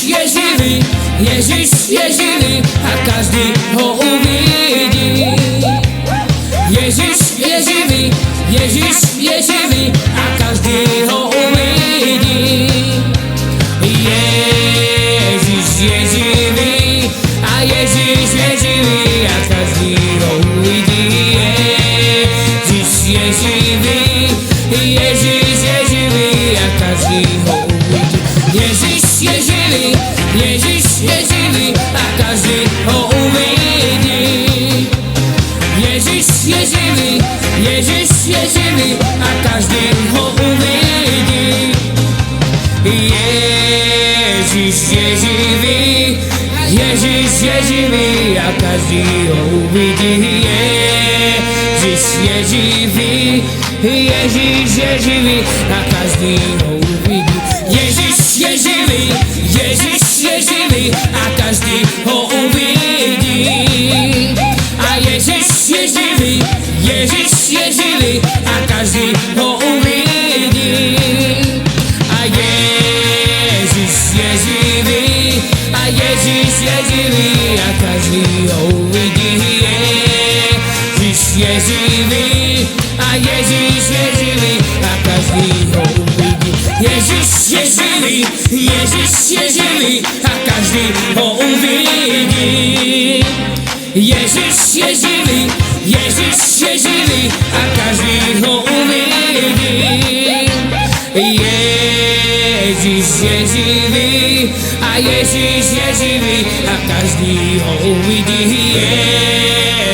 je živý, Ježiš je živý a každý ho uvidí. Ježiš je živý, Ježiš je živý a každý ho uvidí. Ježiš je živý a Ježiš je živý a každý ho uvidí. Ježiš je živý, Ježiš je živý a každý ho uvidí. Ježiš je živý, Ježiš je živý a každý ho uvidí. Ježiš je živý, Ježiš je živý a každý ho uvidí. Ježiš je živý, Ježiš je živý a každý ho uvidí. Ježiš je živý, Ježiš je živý a každý ho uvidí. Ježiš je živý, Ježiš je živý a každý ho uvidí. A Ježiš je živý, Ježiš je živý a každý ho uvidí. A Ježiš je živý, a Ježiš je živý a každý ho uvidí. Ježiš je živý, a Ježiš je živý a každý ho uvidí. Ježiš je živý, Ježiš je živý a každý ho uvidí. Ježiš je živý, Ježiš je živý a každý ho uvidí. Ježiš je živý a Ježiš je živý a každý ho uvidí.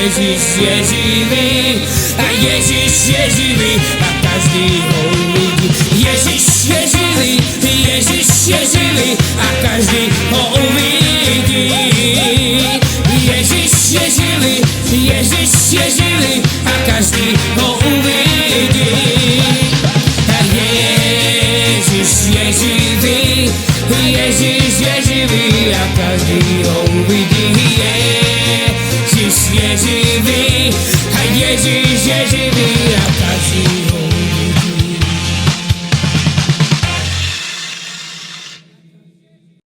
Ježiš je živý a Ježiš je živý a každý ho uvidí. Ježiš je živý, Ježiš je živý a každý ho uvidí. Ježiš je živý, Ježiš je živý a každý ho uvidí. Ježiš je živý, Ježiš je živý a každý ho uvidí. Ježiš je živý a Ježiš je živý